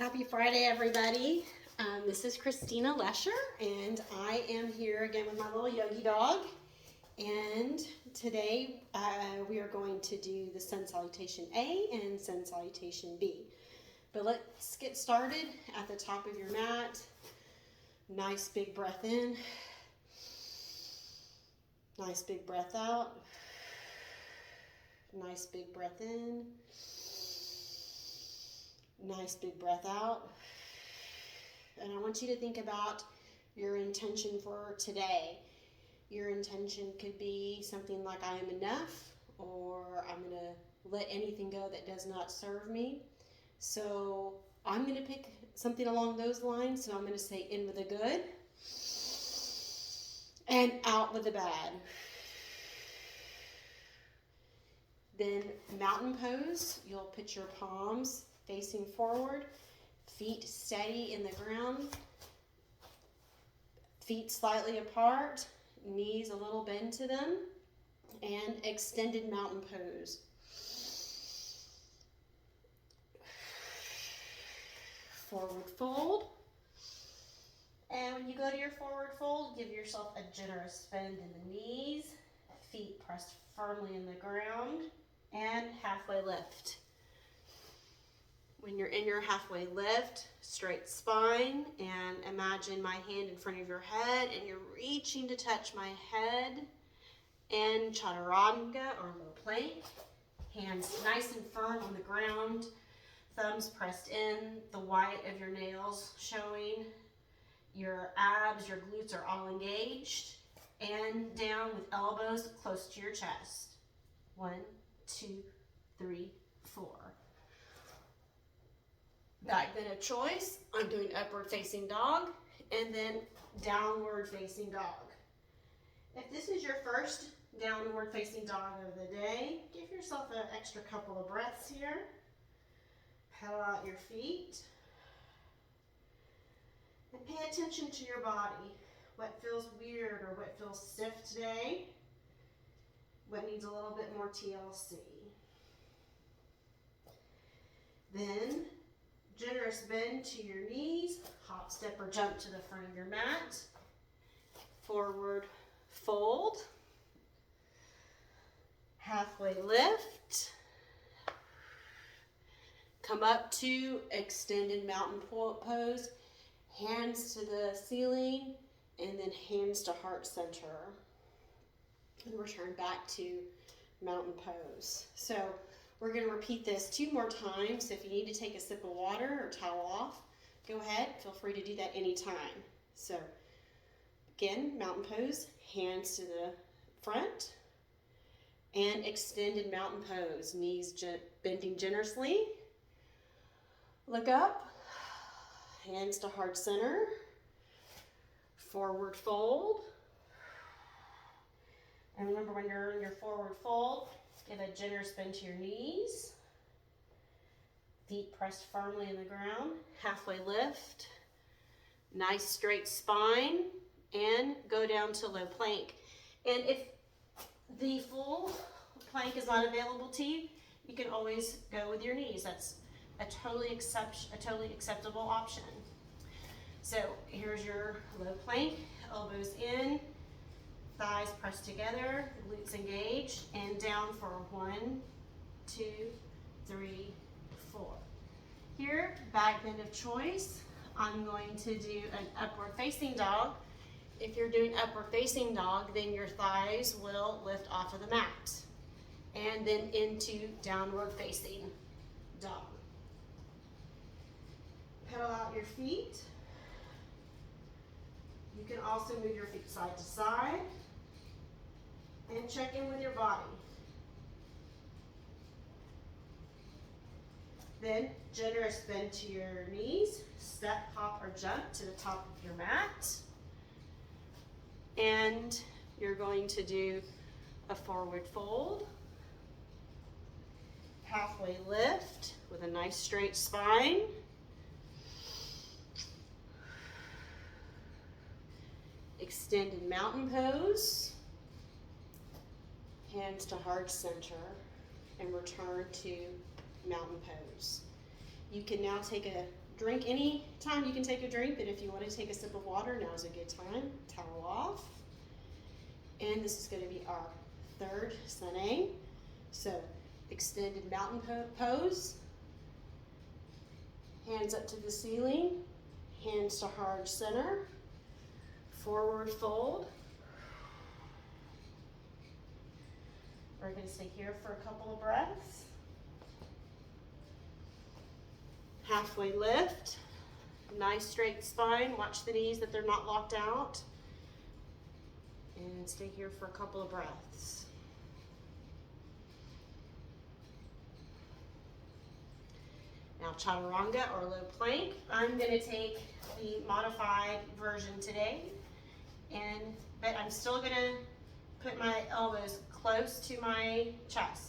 Happy Friday, everybody. This is Christina Lesher, and I am here again with my little Yogi dog. And today we are going to do the Sun Salutation A and Sun Salutation B. But let's get started at the top of your mat. Nice big breath in. Nice big breath out. Nice big breath in. Nice big breath out. And I want you to think about your intention for today. Your intention could be something like I am enough, or I'm going to let anything go that does not serve me. So I'm going to pick something along those lines. So I'm going to say in with the good and out with the bad. Then mountain pose, you'll put your palms facing forward, feet steady in the ground, feet slightly apart, knees a little bend to them, and extended mountain pose. Forward fold. And when you go to your forward fold, give yourself a generous bend in the knees, feet pressed firmly in the ground, and halfway lift. When you're in your halfway lift, straight spine, and imagine my hand in front of your head, and you're reaching to touch my head, and chaturanga or low plank. Hands nice and firm on the ground, thumbs pressed in, the white of your nails showing, your abs, your glutes are all engaged, and down with elbows close to your chest. 1, 2, 3, 4. Back bend of choice, I'm doing upward facing dog and then downward facing dog. If this is your first downward facing dog of the day, give yourself an extra couple of breaths here. Pedal out your feet. And pay attention to your body. What feels weird or what feels stiff today? What needs a little bit more TLC? Then generous bend to your knees, hop, step, or jump to the front of your mat. Forward fold. Halfway lift. Come up to extended mountain pose. Hands to the ceiling, and then hands to heart center. And return back to mountain pose. So we're going to repeat this 2 more times. If you need to take a sip of water or towel off, go ahead. Feel free to do that anytime. So again, mountain pose, hands to the front, and extended mountain pose. Knees bending generously. Look up, hands to heart center, forward fold. And remember, when you're in your forward fold, give a generous bend to your knees. Feet pressed firmly in the ground. Halfway lift. Nice straight spine. And go down to low plank. And if the full plank is not available to you, you can always go with your knees. That's a totally acceptable option. So here's your low plank. Elbows in. Thighs pressed together, glutes engaged, and down for 1, 2, 3, 4. Here, back bend of choice, I'm going to do an upward facing dog. If you're doing upward facing dog, then your thighs will lift off of the mat. And then into downward facing dog. Pedal out your feet. You can also move your feet side to side. And check in with your body. Then generous bend to your knees, step, hop, or jump to the top of your mat. And you're going to do a forward fold, halfway lift with a nice straight spine. Extended mountain pose. Hands to heart center, and return to mountain pose. You can now take a drink any time you can take a drink, but if you want to take a sip of water, now's a good time. Towel off. And this is going to be our third Sun A. So extended mountain pose. Hands up to the ceiling. Hands to heart center. Forward fold. We're going to stay here for a couple of breaths. Halfway lift. Nice straight spine. Watch the knees that they're not locked out. And stay here for a couple of breaths. Now chaturanga or low plank. I'm going to take the modified version today, but I'm still going to put my elbows close to my chest.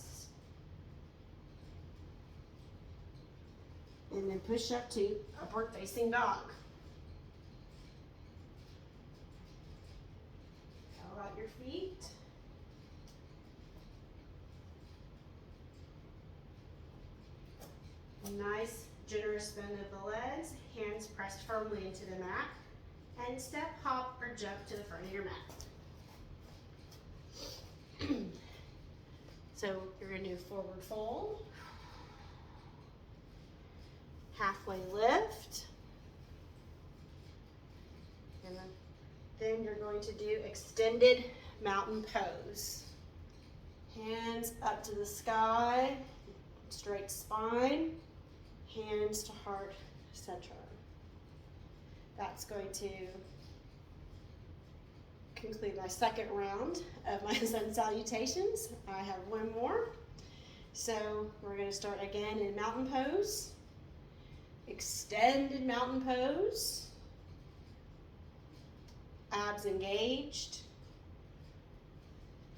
And then push up to upward facing dog. Curl out your feet. Nice generous bend of the legs, hands pressed firmly into the mat, and step, hop, or jump to the front of your mat. So you're going to do forward fold, halfway lift, and then you're going to do extended mountain pose. Hands up to the sky, straight spine, hands to heart center. That's going to conclude my second round of my sun salutations. I have one more. So we're going to start again in mountain pose, extended mountain pose, abs engaged,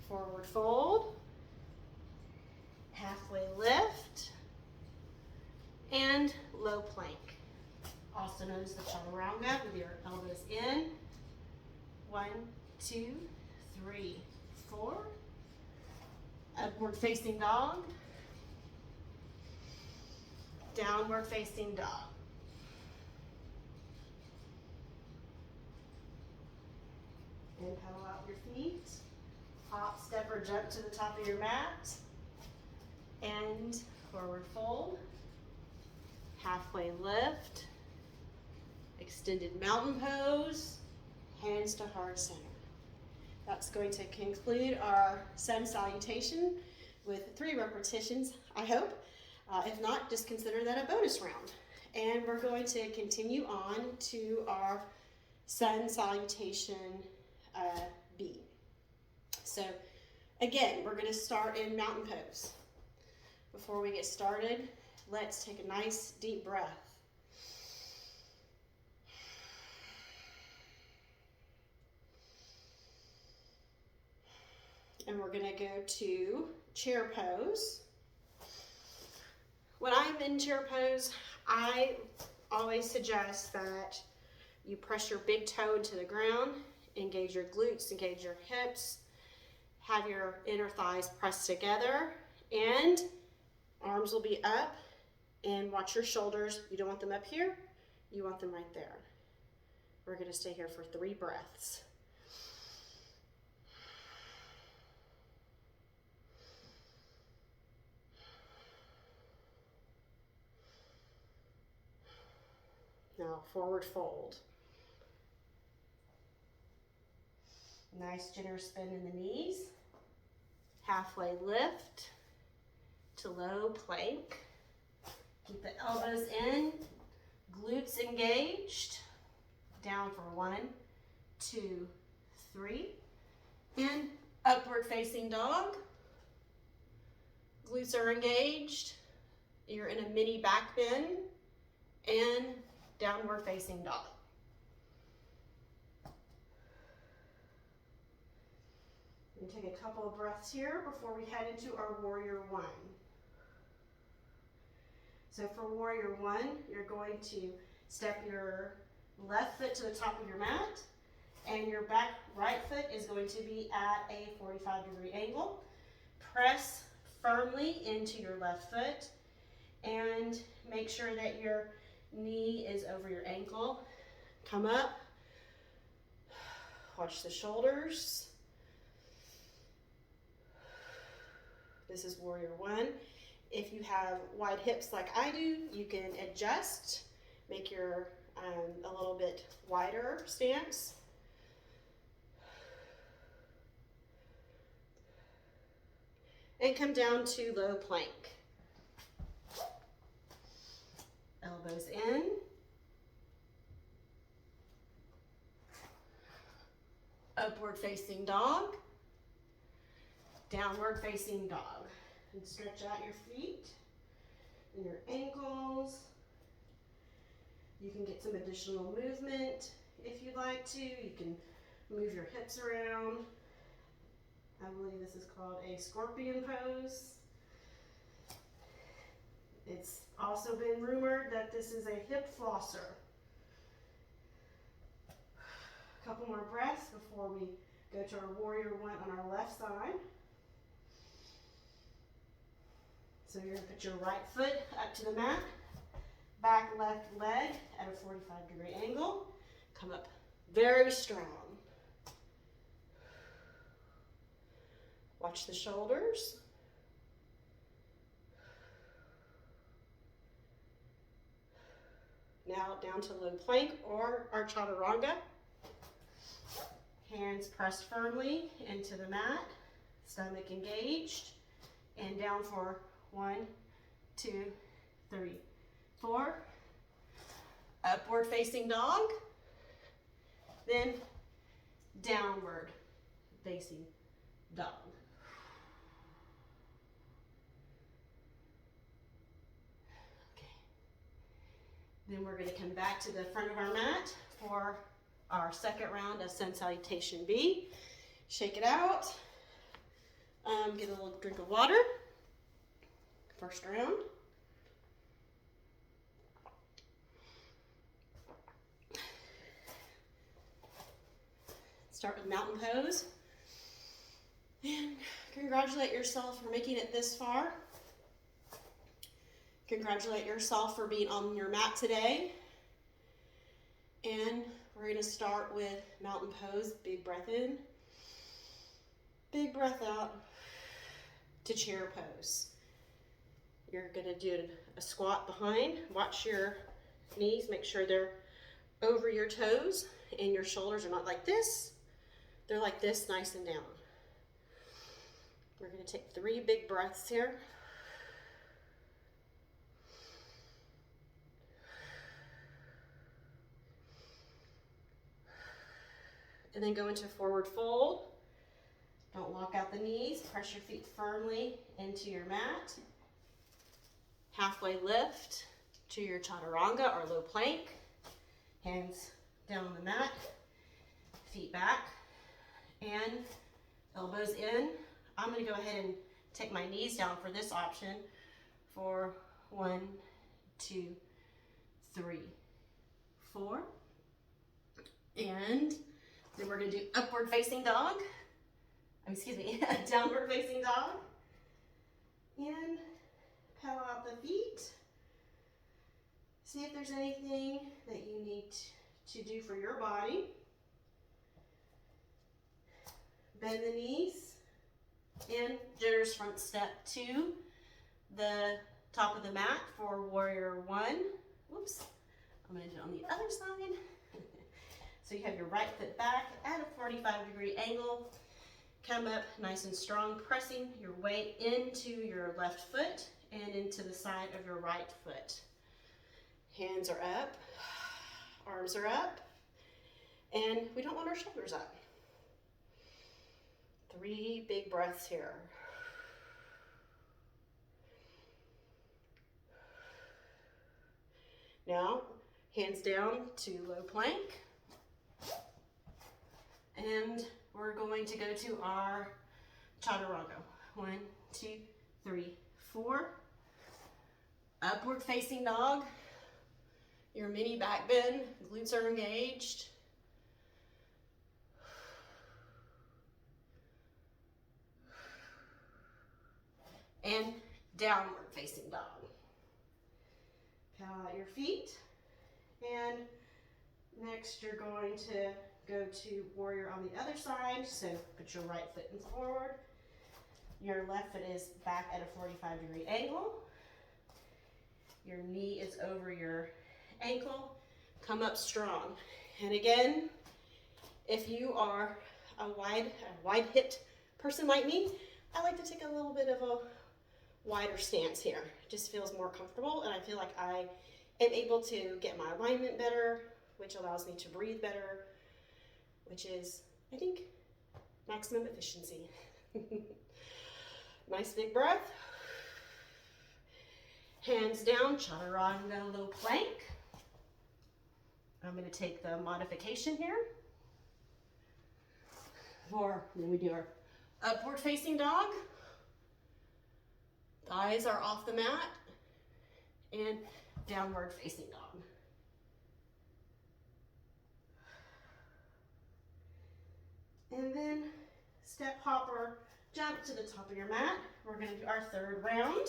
forward fold, halfway lift, and low plank. Also known as the chaturanga, with your elbows in. 1, 2, 3, 4. Upward facing dog. Downward facing dog. And pedal out your feet. Hop, step, or jump to the top of your mat. And forward fold. Halfway lift. Extended mountain pose. Hands to heart center. That's going to conclude our sun salutation with 3 repetitions, I hope. If not, just consider that a bonus round. And we're going to continue on to our sun salutation B. So again, we're going to start in mountain pose. Before we get started, let's take a nice deep breath. And we're going to go to chair pose. When I'm in chair pose, I always suggest that you press your big toe into the ground, engage your glutes, engage your hips, have your inner thighs pressed together, and arms will be up, and watch your shoulders. You don't want them up here, you want them right there. We're going to stay here for 3 breaths. Now forward fold. Nice generous spin in the knees. Halfway lift to low plank. Keep the elbows in, glutes engaged. Down for 1, 2, 3. And upward facing dog. Glutes are engaged. You're in a mini back bend. And downward facing dog. We take a couple of breaths here before we head into our warrior 1. So for warrior 1, you're going to step your left foot to the top of your mat, and your back right foot is going to be at a 45-degree angle. Press firmly into your left foot and make sure that your knee is over your ankle. Come up. Watch the shoulders. This is warrior one. If you have wide hips like I do, you can adjust, make your a little bit wider stance. And come down to low plank. Elbows in. Upward facing dog. Downward facing dog. And stretch out your feet and your ankles. You can get some additional movement if you'd like to. You can move your hips around. I believe this is called a scorpion pose. It's also been rumored that this is a hip flosser. A couple more breaths before we go to our warrior one on our left side. So you're going to put your right foot up to the mat, back left leg at a 45-degree angle. Come up very strong. Watch the shoulders. Now down to low plank or our chaturanga. Hands pressed firmly into the mat, stomach engaged, and down for 1, 2, 3, 4. Upward facing dog, then downward facing dog. Then we're going to come back to the front of our mat for our second round of Sun Salutation B. Shake it out. Get a little drink of water. First round. Start with mountain pose. And congratulate yourself for making it this far. Congratulate yourself for being on your mat today. And we're going to start with mountain pose. Big breath in. Big breath out to chair pose. You're going to do a squat behind. Watch your knees. Make sure they're over your toes and your shoulders are not like this. They're like this, nice and down. We're going to take 3 big breaths here. And then go into forward fold. Don't lock out the knees. Press your feet firmly into your mat. Halfway lift to your chaturanga or low plank. Hands down on the mat. Feet back. And elbows in. I'm going to go ahead and take my knees down for this option for 1, 2, 3, 4. And then we're going to do upward facing dog. Excuse me, downward facing dog. And pedal out the feet. See if there's anything that you need to do for your body. Bend the knees. And generous front step to the top of the mat for warrior one. Whoops. I'm going to do it on the other side. So you have your right foot back at a 45-degree angle. Come up nice and strong, pressing your weight into your left foot and into the side of your right foot. Hands are up, arms are up, and we don't want our shoulders up. 3 big breaths here. Now, hands down to low plank. And we're going to go to our chaturanga. 1, 2, 3, 4. Upward facing dog. Your mini back bend, glutes are engaged. And downward facing dog. Pedal out your feet. And next you're going to go to warrior on the other side. So put your right foot in forward. Your left foot is back at a 45-degree angle. Your knee is over your ankle. Come up strong. And again, if you are a wide hipped person like me, I like to take a little bit of a wider stance here. It just feels more comfortable, and I feel like I am able to get my alignment better, which allows me to breathe better, which is, I think, maximum efficiency. Nice big breath. Hands down, chaturanga low plank. I'm going to take the modification here. Then we do our upward facing dog. Thighs are off the mat. And downward facing dog. And then step hopper, jump to the top of your mat. We're going to do our third round.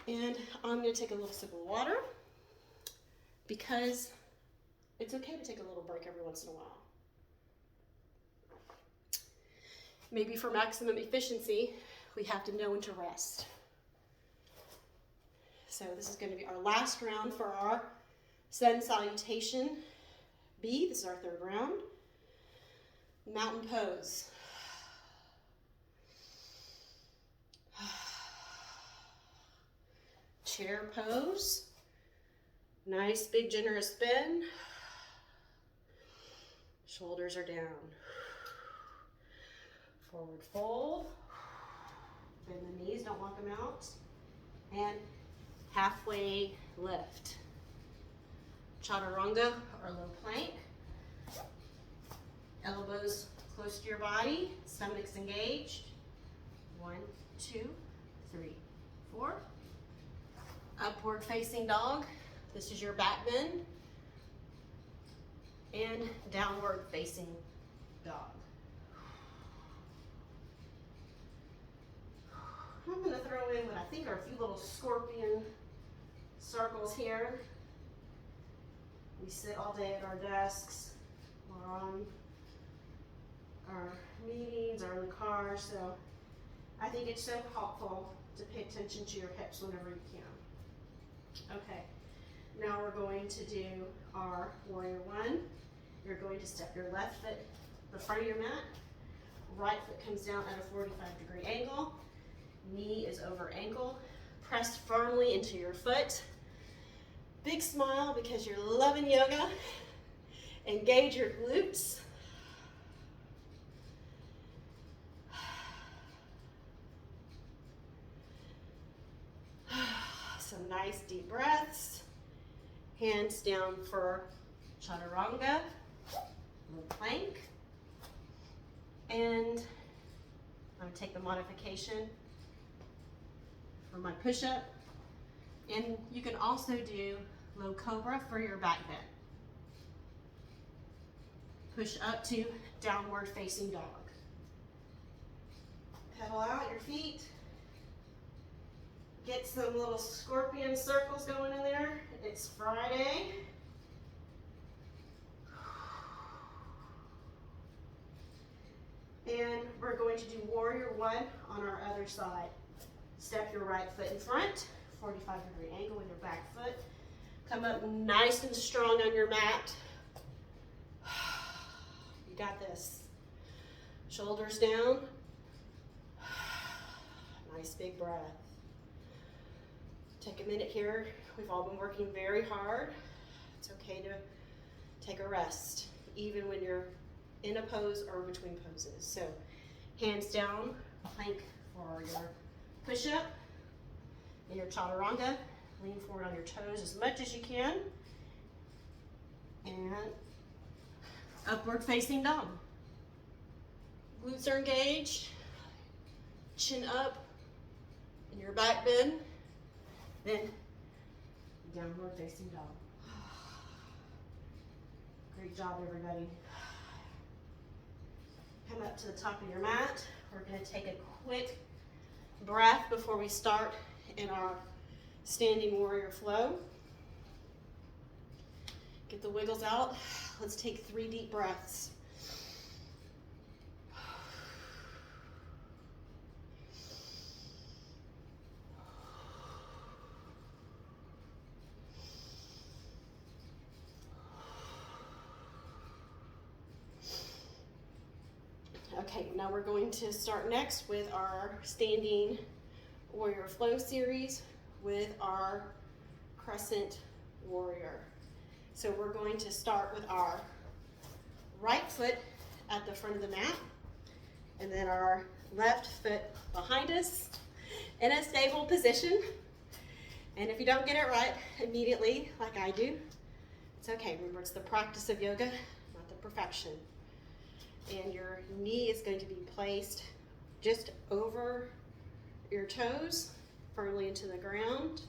And I'm going to take a little sip of water because it's okay to take a little break every once in a while. Maybe for maximum efficiency, we have to know when to rest. So this is going to be our last round for our sun salutation B. This is our third round. Mountain pose. Chair pose. Nice big generous spin. Shoulders are down. Forward fold. Bend the knees, don't walk them out. And halfway lift. Chaturanga or low plank. Elbows close to your body, stomach's engaged. 1, 2, 3, 4. Upward facing dog. This is your back bend. And downward facing dog. I'm going to throw in what I think are a few little scorpion circles here. We sit all day at our desks or on our meetings or in the car, so I think it's so helpful to pay attention to your hips whenever you can. Okay, now we're going to do our warrior one. You're going to step your left foot the front of your mat, right foot comes down at a 45-degree angle, knee is over ankle, press firmly into your foot. Big smile because you're loving yoga. Engage your glutes. Some nice deep breaths. Hands down for chaturanga, low plank. And I'm going to take the modification for my push-up. And you can also do low cobra for your back bend. Push up to downward facing dog. Pedal out your feet. Get some little scorpion circles going in there. It's Friday. And we're going to do warrior one on our other side. Step your right foot in front, 45-degree angle with your back foot. Come up nice and strong on your mat. You got this. Shoulders down. Nice big breath. Take a minute here. We've all been working very hard. It's okay to take a rest, even when you're in a pose or between poses. So hands down, plank for your push-up. In your chaturanga, lean forward on your toes as much as you can. And upward facing dog. Glutes are engaged. Chin up in your back bend. Then downward facing dog. Great job, everybody. Come up to the top of your mat. We're going to take a quick breath before we start in our standing warrior flow. Get the wiggles out. Let's take 3 deep breaths. Okay, now we're going to start next with our standing warrior flow series with our crescent warrior. So we're going to start with our right foot at the front of the mat, and then our left foot behind us in a stable position. And if you don't get it right immediately, like I do, it's okay. Remember, it's the practice of yoga, not the perfection. And your knee is going to be placed just over your toes, firmly into the ground.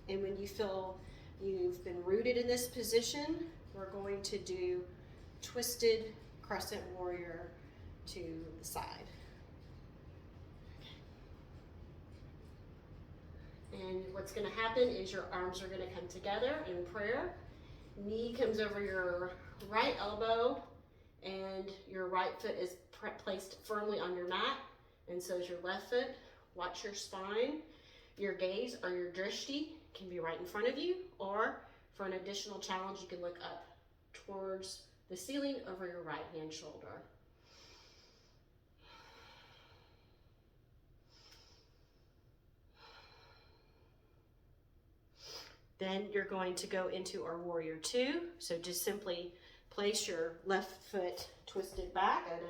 And when you feel you've been rooted in this position, we're going to do twisted crescent warrior to the side. And what's going to happen is your arms are going to come together in prayer. Knee comes over your right elbow, and your right foot is placed firmly on your mat, and so is your left foot. Watch your spine. Your gaze or your drishti can be right in front of you, or for an additional challenge, you can look up towards the ceiling over your right hand shoulder. Then you're going to go into our warrior 2. So just simply place your left foot twisted back at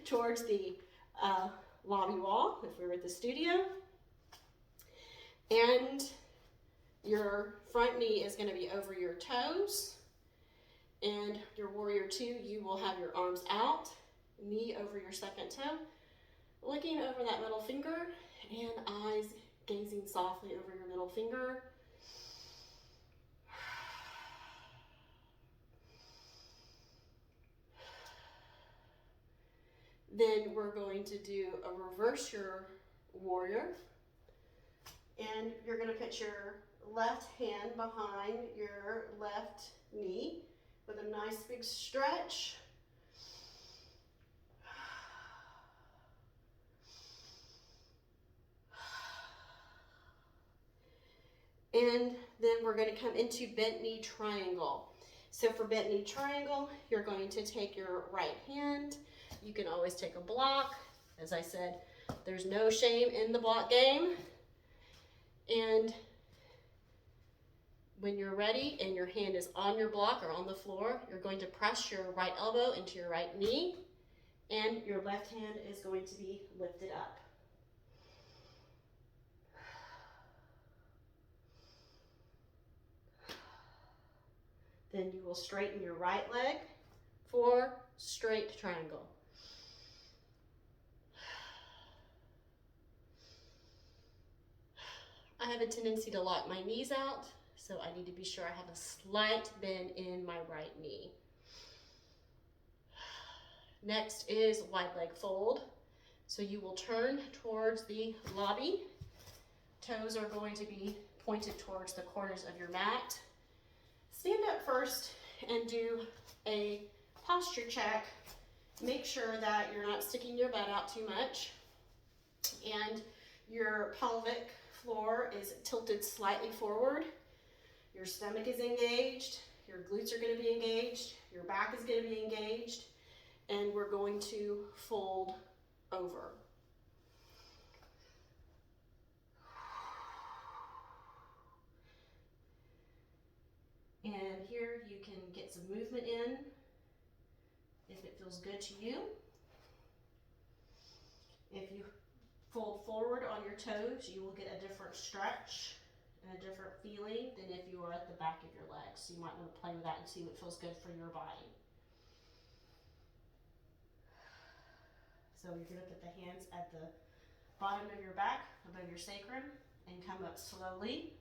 towards the lobby wall, if we were at the studio. And your front knee is going to be over your toes. And your warrior 2, you will have your arms out, knee over your second toe, looking over that middle finger, and eyes gazing softly over your middle finger. Then we're going to do a reverse your warrior. And you're going to put your left hand behind your left knee with a nice big stretch. And then we're going to come into bent knee triangle. So for bent knee triangle, you're going to take your right hand. You can always take a block. As I said, there's no shame in the block game. And when you're ready and your hand is on your block or on the floor, you're going to press your right elbow into your right knee, and your left hand is going to be lifted up. Then you will straighten your right leg for straight triangle. I have a tendency to lock my knees out, so I need to be sure I have a slight bend in my right knee. Next is wide leg fold. So you will turn towards the lobby. Toes are going to be pointed towards the corners of your mat. Stand up first and do a posture check. Make sure that you're not sticking your butt out too much, and your pelvic floor is tilted slightly forward. Your stomach is engaged, your glutes are going to be engaged, your back is going to be engaged, and we're going to fold over. And here you can get some movement in if it feels good to you. If you fold forward on your toes, you will get a different stretch and a different feeling than if you are at the back of your legs. So you might want to play with that and see what feels good for your body. So you're going to put the hands at the bottom of your back, above your sacrum, and come up slowly.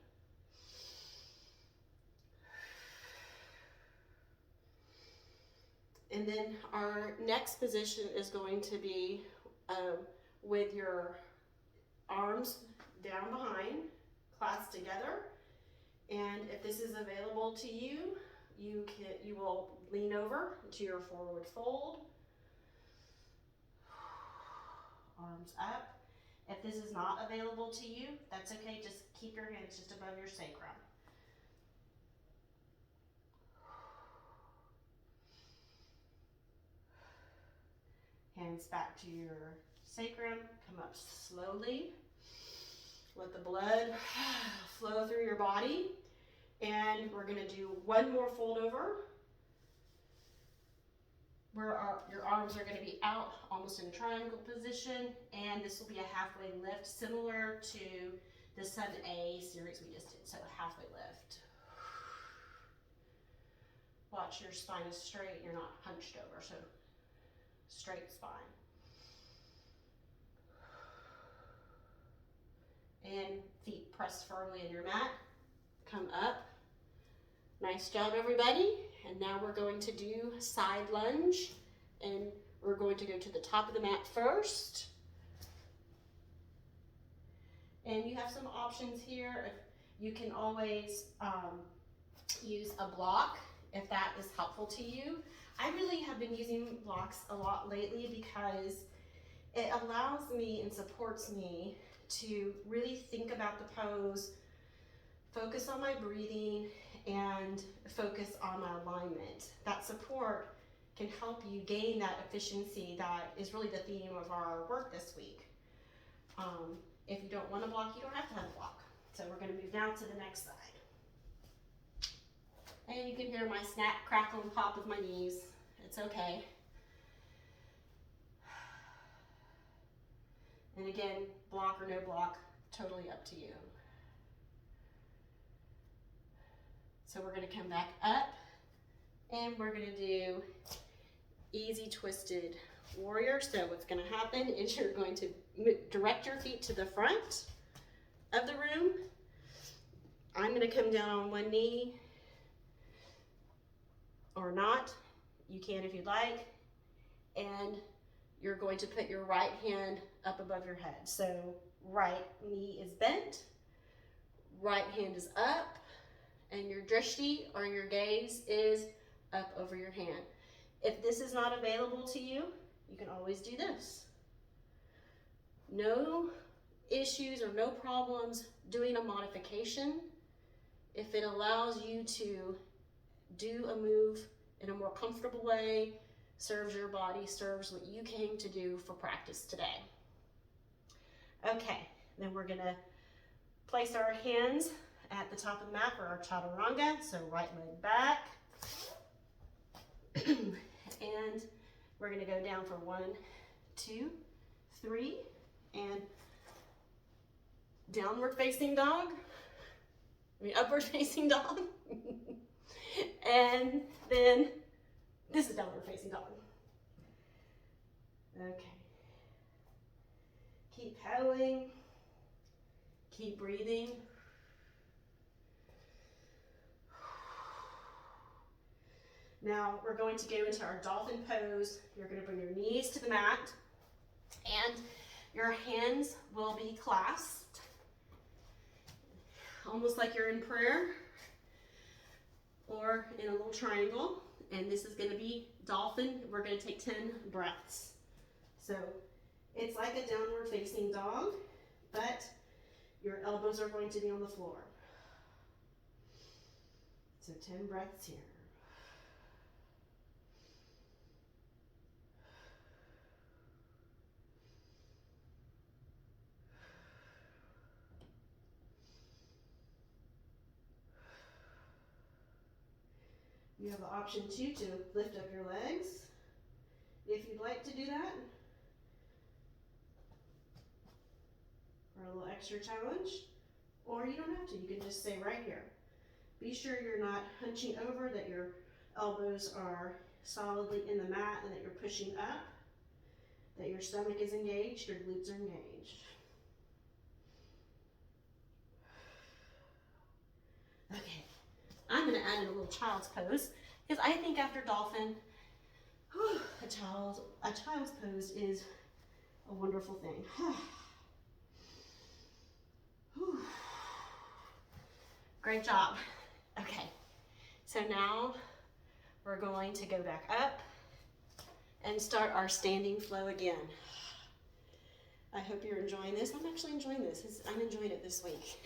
And then our next position is going to be with your arms down behind, class together. And if this is available to you, you will lean over to your forward fold, arms up. If this is not available to you, that's okay. Just keep your hands just above your sacrum. Hands back to your sacrum, come up slowly. Let the blood flow through your body. And we're gonna do one more fold over where your arms are gonna be out almost in a triangle position, and this will be a halfway lift similar to the Sun A series we just did, so halfway lift. Watch your spine is straight, you're not hunched over, so straight spine. And feet pressed firmly in your mat, come up. Nice job, everybody. And now we're going to do side lunge, and we're going to go to the top of the mat first. And you have some options here. You can always use a block if that is helpful to you. I really have been using blocks a lot lately because it allows me and supports me to really think about the pose, focus on my breathing, and focus on my alignment. That support can help you gain that efficiency that is really the theme of our work this week. If you don't want a block, you don't have to have a block. So we're going to move now to the next side. And you can hear my snap, crackle, and pop of my knees. It's okay. And again, block or no block, totally up to you. So we're going to come back up, and we're going to do easy twisted warrior. So what's going to happen is you're going to direct your feet to the front of the room. I'm going to come down on one knee, or not. You can if you'd like. And you're going to put your right hand up above your head. So right knee is bent, right hand is up, and your drishti, or your gaze, is up over your hand. If this is not available to you, you can always do this. No issues or no problems doing a modification if it allows you to do a move in a more comfortable way, serves your body, serves what you came to do for practice today. Okay, then we're gonna place our hands at the top of the mat for our chaturanga. So right leg back. And we're gonna go down for 1, 2, 3, and downward facing dog. Upward facing dog. And then this is downward facing dog. Okay. Keep paddling. Keep breathing. Now we're going to go into our dolphin pose. You're going to bring your knees to the mat, and your hands will be clasped, almost like you're in prayer or in a little triangle. And this is going to be dolphin. We're going to take 10 breaths. So it's like a downward facing dog, but your elbows are going to be on the floor. So 10 breaths here. You have the option too to lift up your legs if you'd like to do that, for a little extra challenge, or you don't have to. You can just stay right here. Be sure you're not hunching over, that your elbows are solidly in the mat, and that you're pushing up, that your stomach is engaged, your glutes are engaged. Okay, I'm going to add in a little child's pose, because I think after dolphin, a child's pose is a wonderful thing. Great job. Okay, so now we're going to go back up and start our standing flow again. I hope you're enjoying this. I'm actually enjoying this. I'm enjoying it this week.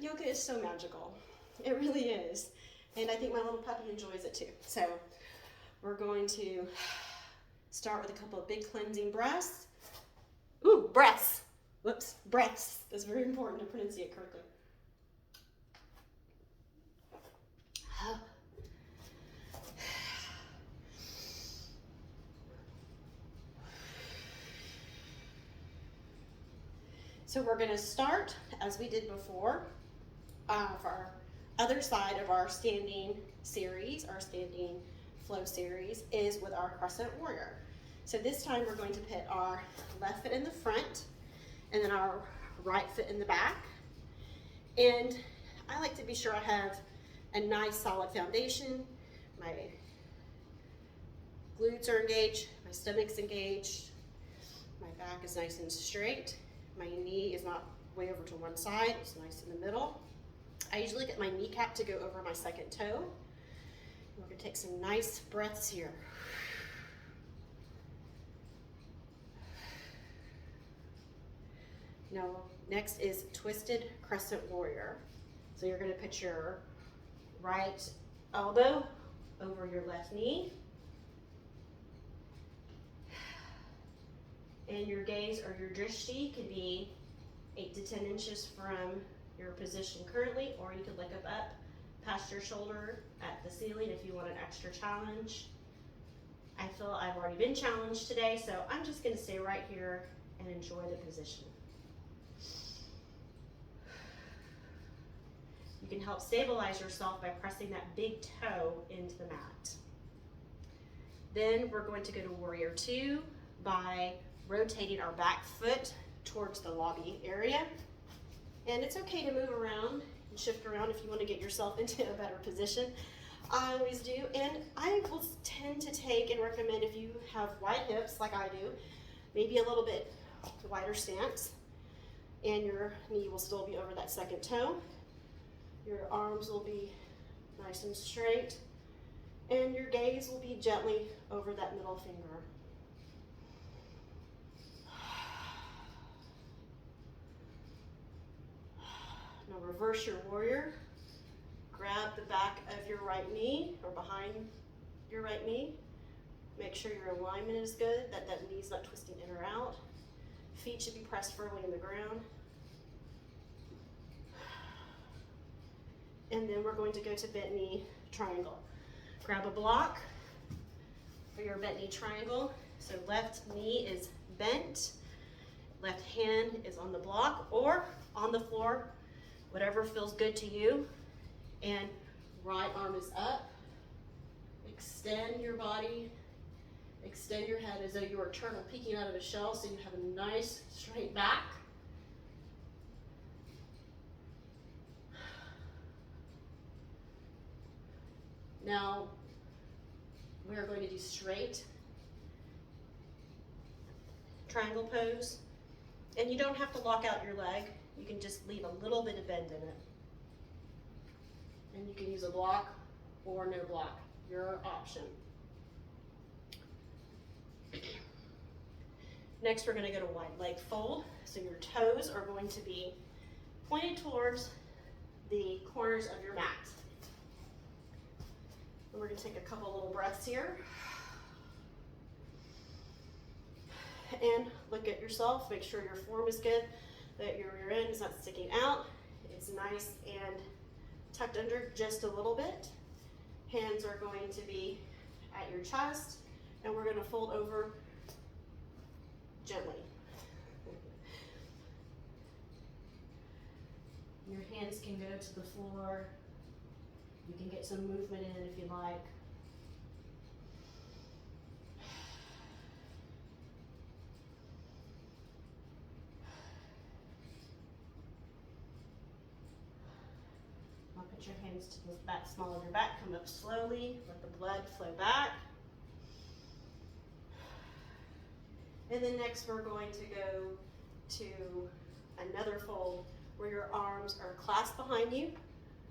Yoga is so magical. It really is. And I think my little puppy enjoys it too. So we're going to start with a couple of big cleansing breaths. Ooh, breaths. Whoops, breaths. That's very important to pronunciate correctly. So we're going to start, as we did before, for our other side of our standing series, our standing flow series, is with our crescent warrior. So this time we're going to put our left foot in the front and then our right foot in the back. And I like to be sure I have a nice solid foundation. My glutes are engaged, my stomach's engaged, my back is nice and straight. My knee is not way over to one side, it's nice in the middle. I usually get my kneecap to go over my second toe. We're gonna take some nice breaths here. Now, next is twisted crescent warrior. So you're gonna put your right elbow over your left knee. And your gaze or your drishti can be 8 to 10 inches from your position currently, or you could look up past your shoulder at the ceiling if you want an extra challenge. I feel I've already been challenged today, so I'm just gonna stay right here and enjoy the position. You can help stabilize yourself by pressing that big toe into the mat. Then we're going to go to warrior 2 by rotating our back foot towards the lobby area. And it's okay to move around and shift around if you want to get yourself into a better position. I always do. And I will tend to take and recommend, if you have wide hips like I do, maybe a little bit wider stance, and your knee will still be over that second toe. Your arms will be nice and straight, and your gaze will be gently over that middle finger. Now reverse your warrior. Grab the back of your right knee or behind your right knee. Make sure your alignment is good, that knee's not twisting in or out. Feet should be pressed firmly in the ground. And then we're going to go to bent knee triangle. Grab a block for your bent knee triangle. So left knee is bent, left hand is on the block or on the floor, whatever feels good to you. And right arm is up. Extend your body, extend your head as though you were turtle peeking out of a shell, so you have a nice straight back. Now, we are going to do straight triangle pose. And you don't have to lock out your leg. You can just leave a little bit of bend in it. And you can use a block or no block, your option. Next, we're going to go to wide leg fold. So your toes are going to be pointed towards the corners of your mat. And we're going to take a couple little breaths here. And look at yourself, make sure your form is good, that your rear end is not sticking out. It's nice and tucked under just a little bit. Hands are going to be at your chest, and we're going to fold over gently. Your hands can go to the floor. You can get some movement in if you like. Put your hands to the back, small of your back, come up slowly, let the blood flow back. And then next we're going to go to another fold where your arms are clasped behind you,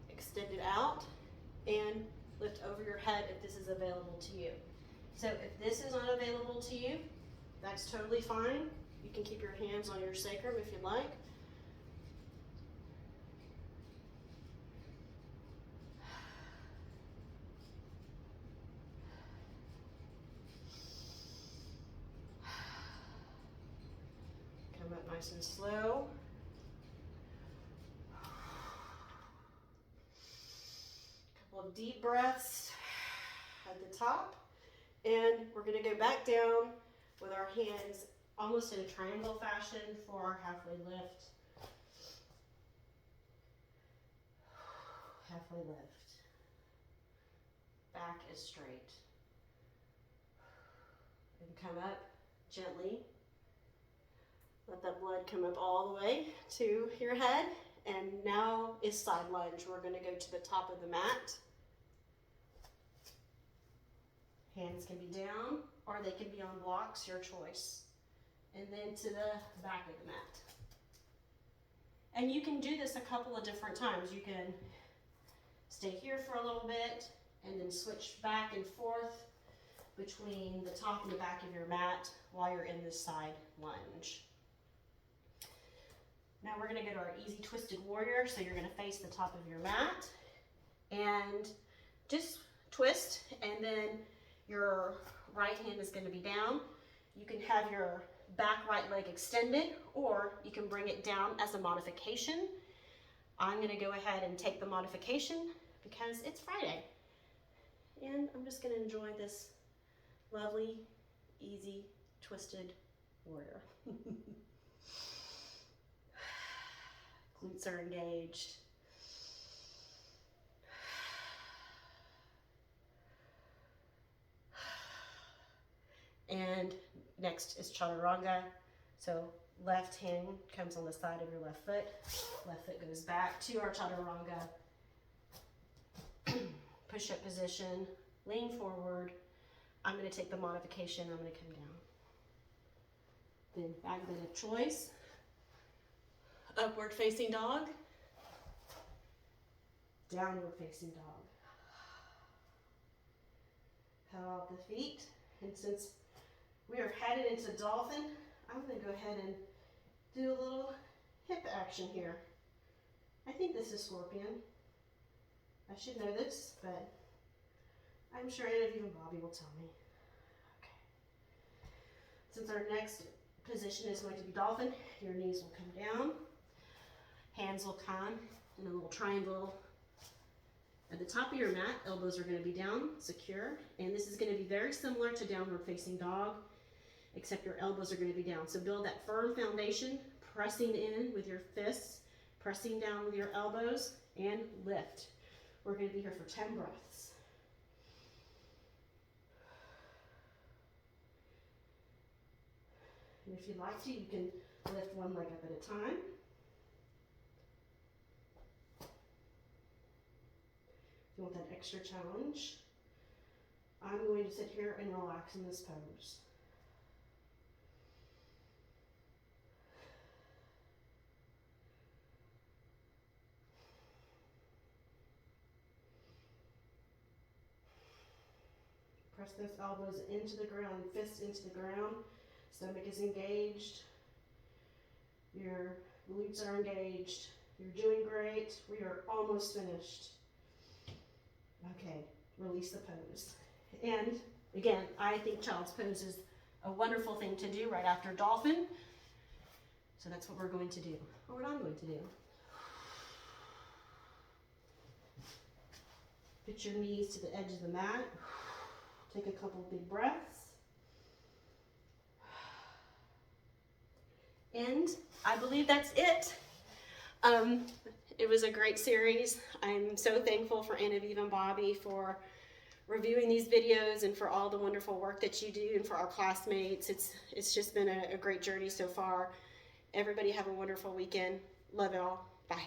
extended out, and lift over your head if this is available to you. So if this is unavailable to you, that's totally fine. You can keep your hands on your sacrum if you'd like. Come up nice and slow. Couple of deep breaths at the top. And we're going to go back down with our hands almost in a triangle fashion for our halfway lift. Halfway lift. Back is straight. And come up gently. Let that blood come up all the way to your head. And now is side lunge. We're going to go to the top of the mat. Hands can be down or they can be on blocks, your choice. And then to the back of the mat. And you can do this a couple of different times. You can stay here for a little bit and then switch back and forth between the top and the back of your mat while you're in this side lunge. Now we're going to go to our easy twisted warrior. So you're going to face the top of your mat and just twist, and then your right hand is going to be down. You can have your back right leg extended, or you can bring it down as a modification. I'm going to go ahead and take the modification because it's Friday. And I'm just going to enjoy this lovely, easy, twisted warrior. Glutes are engaged. And next is chaturanga. So left hand comes on the side of your left foot goes back to our chaturanga. Push-up position, lean forward. I'm going to take the modification, I'm going to come down. Then back bend of choice. Upward facing dog. Downward facing dog. Pedal out the feet. And since we are headed into dolphin, I'm going to go ahead and do a little hip action here. I think this is scorpion. I should know this, but I'm sure Anna Viva Bobby will tell me. Okay. Since our next position is going to be dolphin, your knees will come down. Hands will come in a little triangle at the top of your mat. Elbows are going to be down, secure. And this is going to be very similar to downward facing dog, except your elbows are going to be down. So build that firm foundation, pressing in with your fists, pressing down with your elbows, and lift. We're going to be here for 10 breaths. And if you'd like to, you can lift one leg up at a time. If you want that extra challenge, I'm going to sit here and relax in this pose. Press those elbows into the ground, fists into the ground. Stomach is engaged. Your glutes are engaged. You're doing great. We are almost finished. Okay, release the pose. And again, I think child's pose is a wonderful thing to do right after dolphin. So that's what we're going to do, or what I'm going to do. Put your knees to the edge of the mat. Take a couple of big breaths. And I believe that's it. It was a great series. I'm so thankful for Anna Viva and Bobby for reviewing these videos and for all the wonderful work that you do, and for our classmates. It's just been a great journey so far. Everybody have a wonderful weekend. Love y'all. Bye.